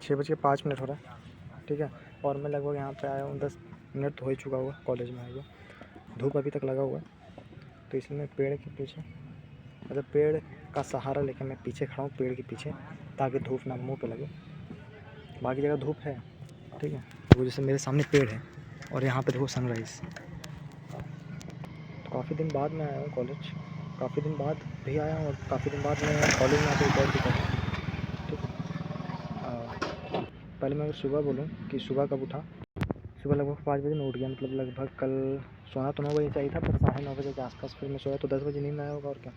6:05 हो रहा है, ठीक है। और मैं लगभग यहाँ पे आया हूँ 10 मिनट तो हो ही चुका हुआ कॉलेज में आए हुए। धूप अभी तक लगा हुआ है, तो इसलिए मैं पेड़ के पीछे, मतलब पेड़ का सहारा लेकर मैं पीछे खड़ा हूँ पेड़ के पीछे, ताकि धूप ना मुँह पे लगे। बाकी जगह धूप है, ठीक है। वो जैसे मेरे सामने पेड़ है और यहाँ पे देखो सनराइज़। तो काफ़ी दिन बाद मैं आया हूँ कॉलेज, काफ़ी दिन बाद भी आया हूँ और काफ़ी दिन बाद मैं कॉलेज में आकर रिकॉर्ड भी कर रहा हूँ, ठीक है। पहले मैं अगर सुबह बोलूँ कि सुबह कब उठा, सुबह लगभग 5 बजे मैं उठ गया। मतलब लगभग कल सोना तो 9 बजे चाहिए था, पर 9:30 बजे के आसपास फिर मैं सोया, तो 10 बजे नींद आया होगा और क्या।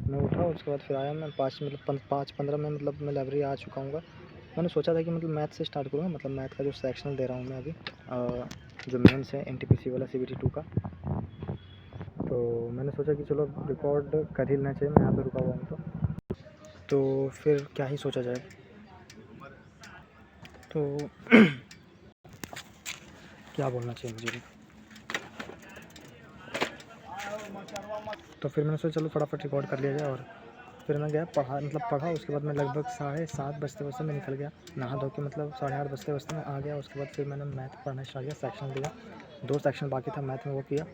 मैं उठा, उसके बाद फिर आया मैं 5:15 में, मतलब मैं लाइब्रेरी आ चुका हूँ। मैंने सोचा था कि मतलब मैथ से स्टार्ट करूँगा, मतलब मैथ का जो सेक्शनल दे रहा हूँ मैं अभी, जो मेंस है एनटीपीसी वाला CBT 2 का। तो मैंने सोचा कि चलो रिकॉर्ड कर ही लेना चाहिए, मैं यहाँ पे रुका हुआ हूँ तो फिर क्या ही सोचा जाए। तो क्या बोलना चाहिए मुझे भी। तो फिर मैंने सोचा चलो फटाफट रिकॉर्ड कर लिया जाए, और फिर मैं गया पढ़ा। उसके बाद मैं लगभग 7:30 बजते मैं निकल गया नहा धो के, मतलब 8:30 बजते मैं आ गया। उसके बाद फिर मैंने मैथ पढ़ना स्टार्ट किया, सेक्शन दिया, 2 सेक्शन बाकी था मैथ में, वो किया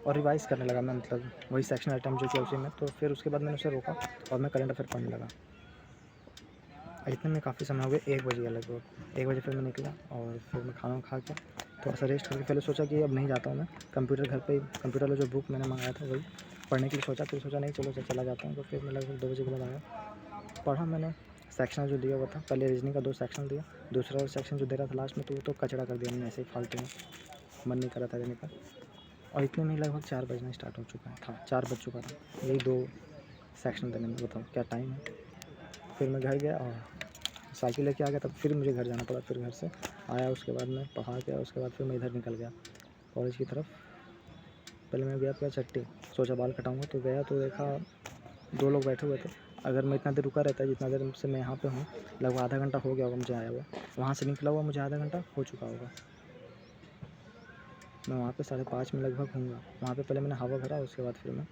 और रिवाइज़ करने लगा मैं, मतलब वही सेक्शन आइटम जो किया उसी में। तो फिर उसके बाद मैंने उसे रोका और मैं करंट अफेयर पढ़ने लगा। इतने में काफ़ी समय हो गया, 1 बज गया लगभग। 1 बजे फिर मैं निकला और फिर मैं खाना खा के थोड़ा सा रेस्ट करके पहले सोचा कि अब नहीं जाता हूँ मैं कंप्यूटर, घर पे ही कंप्यूटर वाला जो बुक मैंने मंगाया था वही पढ़ने के लिए सोचा। फिर सोचा नहीं चलो चला जाता हूँ। तो फिर मैं लगभग 2 बजे के बाद आया, पढ़ा मैंने। सेक्शन जो दिया हुआ था, पहले रीजनिंग का 2 सेक्शन दिया, दूसरा सेक्शन जो दे रहा था लास्ट में, तो वो तो कचरा कर दिया मैंने ऐसे ही फालतू में, मन नहीं कर रहा था देने का। और इतने में लगभग 4 बजना स्टार्ट हो चुका था, 4 बज चुका था यही 2 सेक्शन देने में। बताओ क्या टाइम है। फिर मैं घर गया और साइकिल लेके आ गया, तब फिर मुझे घर जाना पड़ा। फिर घर से आया, उसके बाद मैं पढ़ा के, उसके बाद फिर मैं इधर निकल गया कॉलेज की तरफ। पहले मैं गया पूरा चट्टी, सोचा बाल कटाऊंगा, तो गया तो देखा 2 लोग बैठे हुए थे। अगर मैं इतना देर रुका रहता, जितना देर से मैं यहाँ पे हूँ, लगभग आधा घंटा हो गया होगा मुझे आया हुआ। वहाँ से निकला हुआ मुझे आधा घंटा हो चुका होगा। मैं वहाँ पे 5:30 में लगभग हूँगा। वहाँ पे पहले मैंने हवा भरा, उसके बाद फिर मैं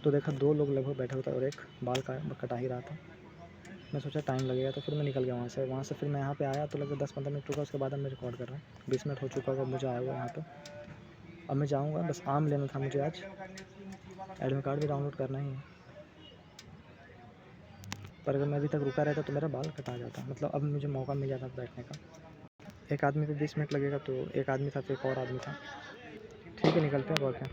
तो देखा 2 लोग लगभग बैठा हुआ था और एक बाल कटा ही रहा था। मैं सोचा टाइम लगेगा, तो फिर मैं निकल गया वहाँ से फिर मैं यहाँ पे आया, तो लगभग 10-15 मिनट रुका। उसके बाद अब मैं रिकॉर्ड कर रहा हूँ। 20 मिनट हो चुका होगा मुझे आया हुआ यहाँ पे। अब मैं जाऊँगा, बस आम लेना था मुझे आज, एडमिट कार्ड भी डाउनलोड करना ही है। पर अगर मैं अभी तक रुका रहता तो मेरा बाल कटा जाता, मतलब अब मुझे मौका मिल जाता बैठने का। एक आदमी पे 20 मिनट लगेगा, तो एक आदमी था तो एक और आदमी था। ठीक है, निकलते हैं और क्या।